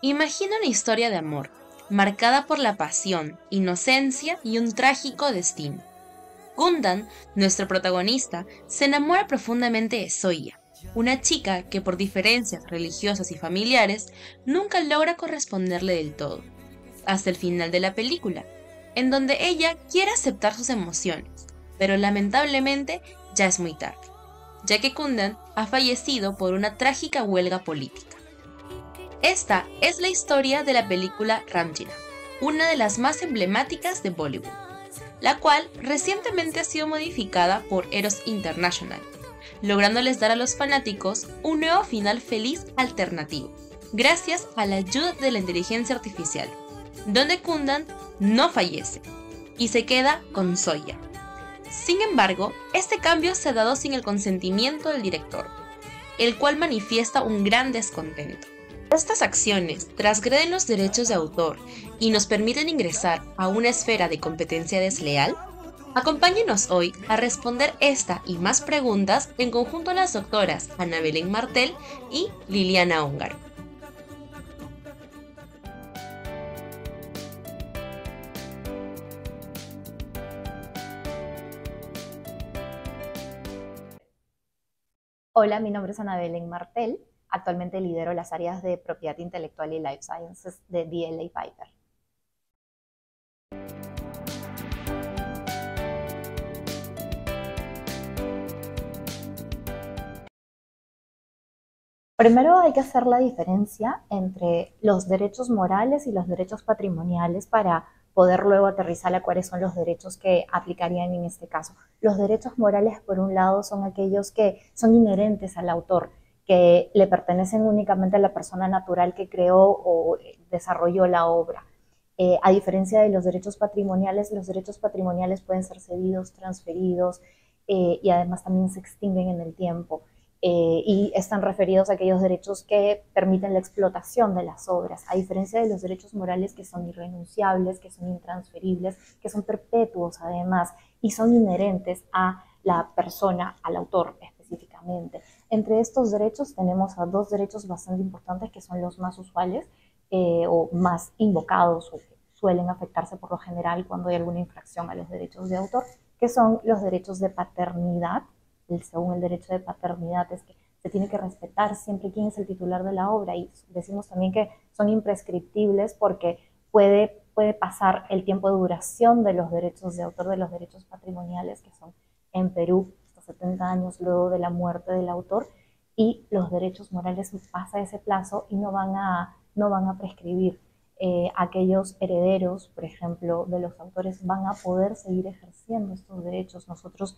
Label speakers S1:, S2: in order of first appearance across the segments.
S1: Imagina una historia de amor, marcada por la pasión, inocencia y un trágico destino. Gundam, nuestro protagonista, se enamora profundamente de Soya, una chica que por diferencias religiosas y familiares nunca logra corresponderle del todo, hasta el final de la película, en donde ella quiere aceptar sus emociones, pero lamentablemente ya es muy tarde, ya que Kundan ha fallecido por una trágica huelga política. Esta es la historia de la película Ramjina, una de las más emblemáticas de Bollywood, la cual recientemente ha sido modificada por Eros International, lográndoles dar a los fanáticos un nuevo final feliz alternativo, gracias a la ayuda de la inteligencia artificial, donde Kundan no fallece y se queda con Soya. Sin embargo, este cambio se ha dado sin el consentimiento del director, el cual manifiesta un gran descontento. Estas acciones transgreden los derechos de autor y nos permiten ingresar a una esfera de competencia desleal. Acompáñenos hoy a responder esta y más preguntas en conjunto a las doctoras Ana Belén Martel y Liliana Húngaro.
S2: Hola, mi nombre es Ana Belén Martel. Actualmente lidero las áreas de propiedad intelectual y life sciences de DLA Piper. Primero hay que hacer la diferencia entre los derechos morales y los derechos patrimoniales para poder luego aterrizar a cuáles son los derechos que aplicarían en este caso. Los derechos morales, por un lado, son aquellos que son inherentes al autor, que le pertenecen únicamente a la persona natural que creó o desarrolló la obra. A diferencia de los derechos patrimoniales pueden ser cedidos, transferidos y además también se extinguen en el tiempo. Y están referidos a aquellos derechos que permiten la explotación de las obras, a diferencia de los derechos morales que son irrenunciables, que son intransferibles, que son perpetuos además y son inherentes a la persona, al autor específicamente. Entre estos derechos tenemos a dos derechos bastante importantes que son los más usuales o más invocados o que suelen afectarse por lo general cuando hay alguna infracción a los derechos de autor, que son los derechos de paternidad. Según el derecho de paternidad es que se tiene que respetar siempre quién es el titular de la obra y decimos también que son imprescriptibles porque puede pasar el tiempo de duración de los derechos de autor, de los derechos patrimoniales, que son en Perú hasta 70 años luego de la muerte del autor, y los derechos morales pasa ese plazo y no van a prescribir. Aquellos herederos, por ejemplo, de los autores van a poder seguir ejerciendo estos derechos. Nosotros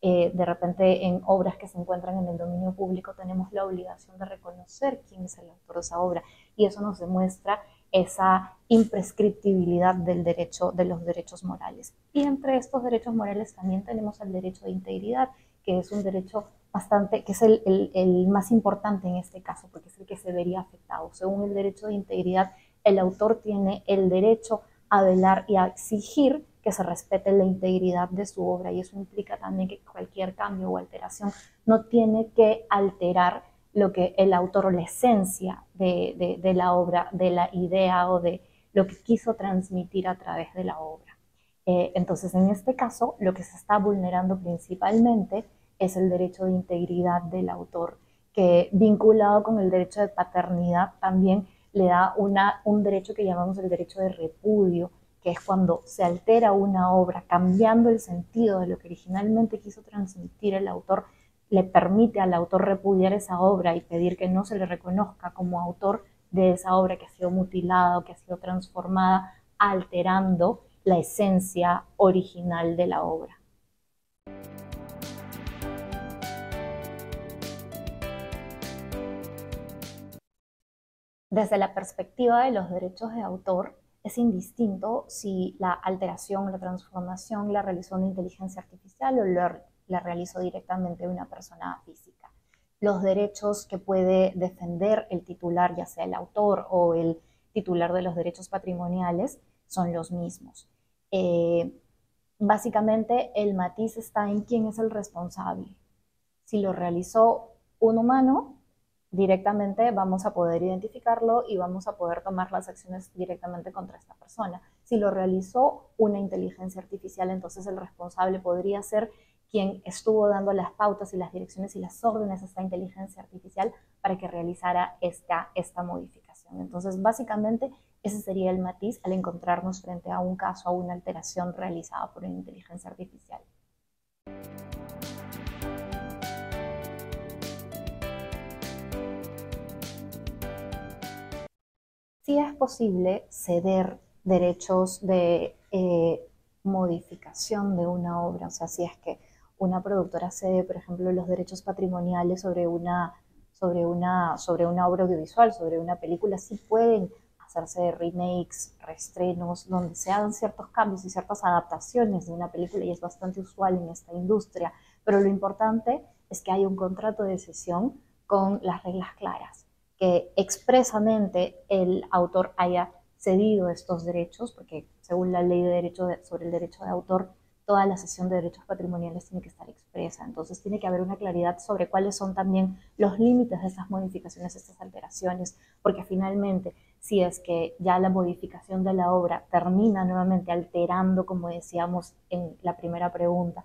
S2: de repente en obras que se encuentran en el dominio público tenemos la obligación de reconocer quién es el autor de esa obra y eso nos demuestra esa imprescriptibilidad del derecho, de los derechos morales. Y entre estos derechos morales también tenemos el derecho de integridad, que es un derecho bastante, que es el más importante en este caso, porque es el que se vería afectado. Según el derecho de integridad, el autor tiene el derecho a velar y a exigir que se respete la integridad de su obra y eso implica también que cualquier cambio o alteración no tiene que alterar lo que el autor o la esencia de la obra, de la idea o de lo que quiso transmitir a través de la obra. Entonces, en este caso, lo que se está vulnerando principalmente es el derecho de integridad del autor, que vinculado con el derecho de paternidad también le da un derecho que llamamos el derecho de repudio, que es cuando se altera una obra cambiando el sentido de lo que originalmente quiso transmitir el autor, le permite al autor repudiar esa obra y pedir que no se le reconozca como autor de esa obra que ha sido mutilada o que ha sido transformada, alterando la esencia original de la obra. Desde la perspectiva de los derechos de autor, es indistinto si la alteración, la transformación la realizó una inteligencia artificial o la realizó directamente una persona física. Los derechos que puede defender el titular, ya sea el autor o el titular de los derechos patrimoniales, son los mismos. Básicamente, el matiz está en quién es el responsable. Si lo realizó un humano, directamente vamos a poder identificarlo y vamos a poder tomar las acciones directamente contra esta persona. Si lo realizó una inteligencia artificial, entonces el responsable podría ser quien estuvo dando las pautas y las direcciones y las órdenes a esta inteligencia artificial para que realizara esta modificación. Entonces, básicamente, ese sería el matiz al encontrarnos frente a un caso, a una alteración realizada por una inteligencia artificial. Sí es posible ceder derechos de modificación de una obra, o sea, si es que una productora cede, por ejemplo, los derechos patrimoniales sobre una obra audiovisual, sobre una película, sí pueden hacerse remakes, reestrenos, donde se hagan ciertos cambios y ciertas adaptaciones de una película, y es bastante usual en esta industria, pero lo importante es que haya un contrato de cesión con las reglas claras, que expresamente el autor haya cedido estos derechos, porque según la ley de sobre el derecho de autor, toda la cesión de derechos patrimoniales tiene que estar expresa. Entonces tiene que haber una claridad sobre cuáles son también los límites de estas modificaciones, de estas alteraciones, porque finalmente, si es que ya la modificación de la obra termina nuevamente alterando, como decíamos en la primera pregunta,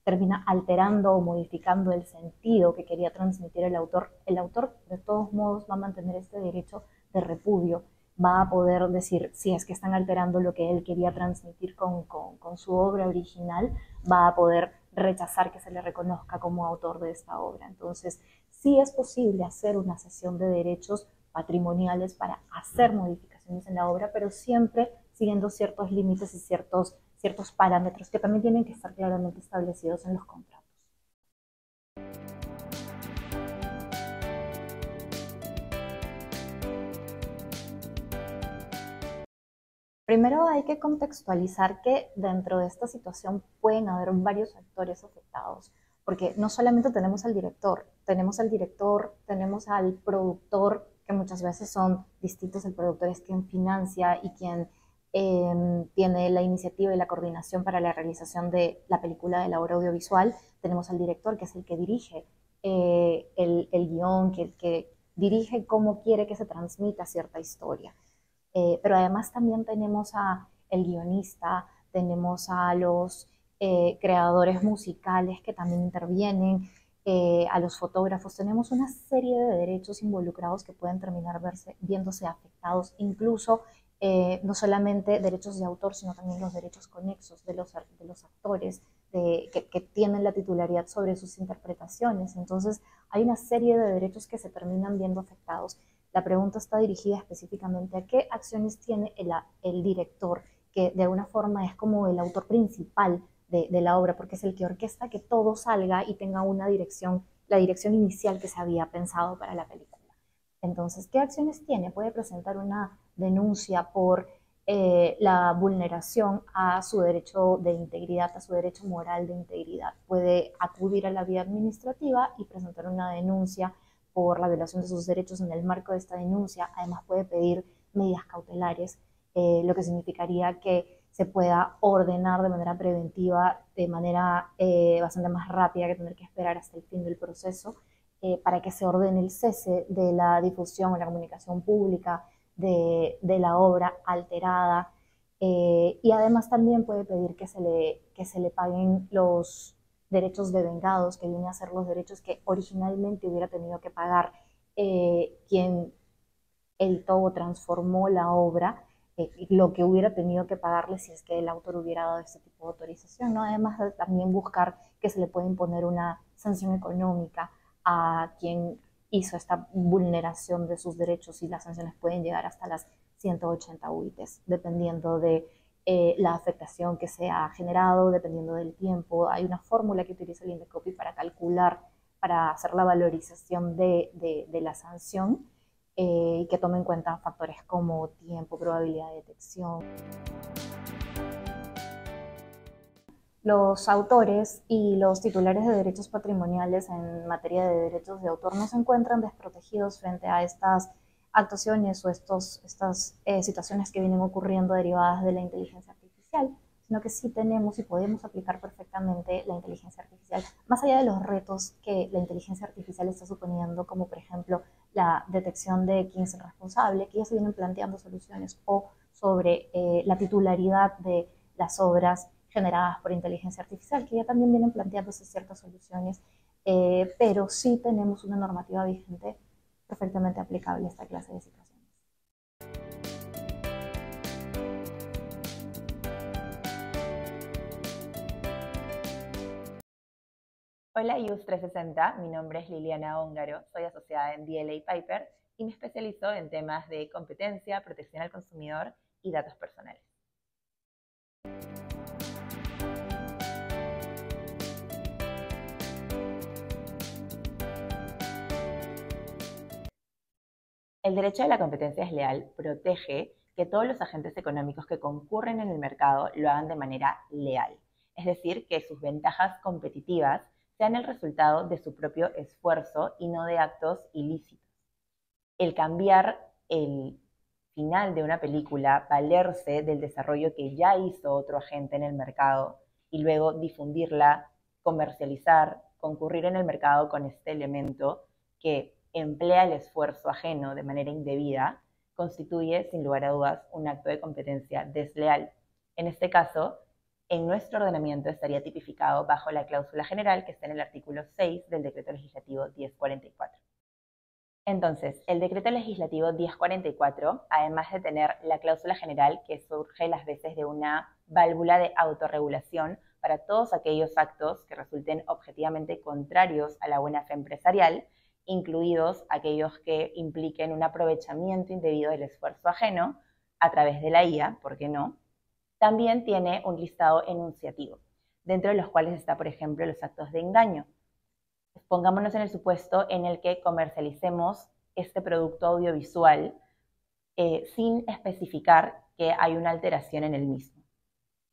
S2: termina alterando o modificando el sentido que quería transmitir el autor de todos modos va a mantener este derecho de repudio, va a poder decir si es que están alterando lo que él quería transmitir con su obra original, va a poder rechazar que se le reconozca como autor de esta obra. Entonces, sí es posible hacer una cesión de derechos patrimoniales para hacer modificaciones en la obra, pero siempre siguiendo ciertos límites y ciertos parámetros que también tienen que estar claramente establecidos en los contratos. Primero hay que contextualizar que dentro de esta situación pueden haber varios actores afectados, porque no solamente tenemos al director, tenemos al productor, que muchas veces son distintos. El productor es quien financia y quien tiene la iniciativa y la coordinación para la realización de la película, de la obra audiovisual. Tenemos al director, que es el que dirige el guión, que dirige cómo quiere que se transmita cierta historia. Pero además también tenemos a el guionista, tenemos a los creadores musicales que también intervienen, a los fotógrafos. Tenemos una serie de derechos involucrados que pueden terminar viéndose afectados, incluso no solamente derechos de autor, sino también los derechos conexos de los actores que tienen la titularidad sobre sus interpretaciones. Entonces, hay una serie de derechos que se terminan viendo afectados. La pregunta está dirigida específicamente a qué acciones tiene el director, que de alguna forma es como el autor principal de la obra, porque es el que orquesta que todo salga y tenga una dirección, la dirección inicial que se había pensado para la película. Entonces, ¿qué acciones tiene? Puede presentar una denuncia por la vulneración a su derecho de integridad, a su derecho moral de integridad. Puede acudir a la vía administrativa y presentar una denuncia por la violación de sus derechos. En el marco de esta denuncia, además puede pedir medidas cautelares, lo que significaría que se pueda ordenar de manera preventiva, de manera bastante más rápida que tener que esperar hasta el fin del proceso, para que se ordene el cese de la difusión o la comunicación pública de la obra alterada. Y además también puede pedir que se le paguen los derechos de vengados, que vienen a ser los derechos que originalmente hubiera tenido que pagar quien editó o transformó la obra, lo que hubiera tenido que pagarle si es que el autor hubiera dado este tipo de autorización, ¿no? Además de también buscar que se le pueda imponer una sanción económica a quien hizo esta vulneración de sus derechos, y las sanciones pueden llegar hasta las 180 UITs, dependiendo de la afectación que se ha generado, dependiendo del tiempo. Hay una fórmula que utiliza el INDECOPI para calcular, para hacer la valorización de la sanción, y que tome en cuenta factores como tiempo, probabilidad de detección. Los autores y los titulares de derechos patrimoniales en materia de derechos de autor no se encuentran desprotegidos frente a estas actuaciones o estas situaciones que vienen ocurriendo derivadas de la inteligencia artificial, sino que sí tenemos y podemos aplicar perfectamente la inteligencia artificial, más allá de los retos que la inteligencia artificial está suponiendo, como por ejemplo la detección de quién es el responsable, que ya se vienen planteando soluciones, o sobre la titularidad de las obras generadas por inteligencia artificial, que ya también vienen planteándose ciertas soluciones, pero sí tenemos una normativa vigente perfectamente aplicable a esta clase de situaciones.
S3: Hola IUS 360, mi nombre es Liliana Óngaro, soy asociada en DLA Piper y me especializo en temas de competencia, protección al consumidor y datos personales. El derecho de la competencia desleal protege que todos los agentes económicos que concurren en el mercado lo hagan de manera leal, es decir, que sus ventajas competitivas sean el resultado de su propio esfuerzo y no de actos ilícitos. El cambiar el final de una película, valerse del desarrollo que ya hizo otro agente en el mercado y luego difundirla, comercializar, concurrir en el mercado con este elemento que emplea el esfuerzo ajeno de manera indebida, constituye sin lugar a dudas un acto de competencia desleal. En este caso, en nuestro ordenamiento estaría tipificado bajo la cláusula general que está en el artículo 6 del Decreto Legislativo 1044. Entonces, el Decreto Legislativo 1044, además de tener la cláusula general que surge las veces de una válvula de autorregulación para todos aquellos actos que resulten objetivamente contrarios a la buena fe empresarial, incluidos aquellos que impliquen un aprovechamiento indebido del esfuerzo ajeno a través de la IA, ¿por qué no? También tiene un listado enunciativo, dentro de los cuales está, por ejemplo, los actos de engaño. Pongámonos en el supuesto en el que comercialicemos este producto audiovisual sin especificar que hay una alteración en el mismo.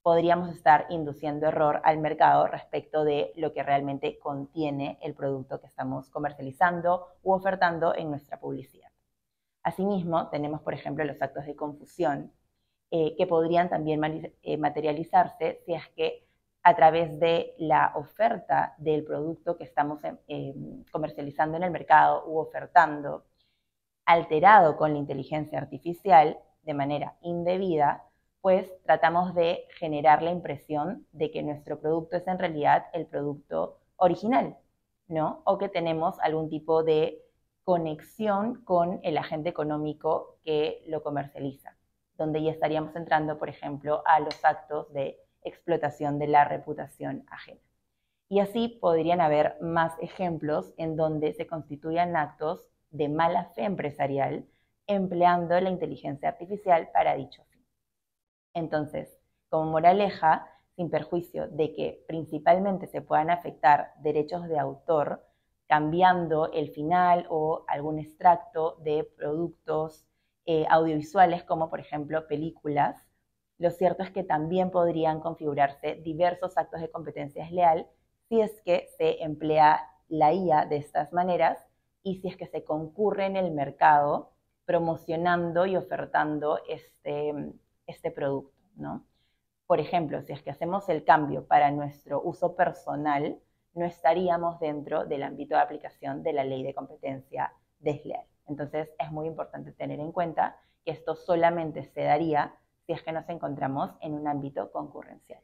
S3: Podríamos estar induciendo error al mercado respecto de lo que realmente contiene el producto que estamos comercializando u ofertando en nuestra publicidad. Asimismo, tenemos, por ejemplo, los actos de confusión, que podrían también materializarse si es que a través de la oferta del producto que estamos comercializando en el mercado u ofertando, alterado con la inteligencia artificial de manera indebida, pues tratamos de generar la impresión de que nuestro producto es en realidad el producto original, ¿no? O que tenemos algún tipo de conexión con el agente económico que lo comercializa, donde ya estaríamos entrando, por ejemplo, a los actos de explotación de la reputación ajena. Y así podrían haber más ejemplos en donde se constituyan actos de mala fe empresarial empleando la inteligencia artificial para dicho fin. Entonces, como moraleja, sin perjuicio de que principalmente se puedan afectar derechos de autor, cambiando el final o algún extracto de productos audiovisuales como por ejemplo películas, lo cierto es que también podrían configurarse diversos actos de competencia desleal si es que se emplea la IA de estas maneras y si es que se concurre en el mercado promocionando y ofertando este producto, ¿no? Por ejemplo, si es que hacemos el cambio para nuestro uso personal, no estaríamos dentro del ámbito de aplicación de la ley de competencia desleal. Entonces, es muy importante tener en cuenta que esto solamente se daría si es que nos encontramos en un ámbito concurrencial.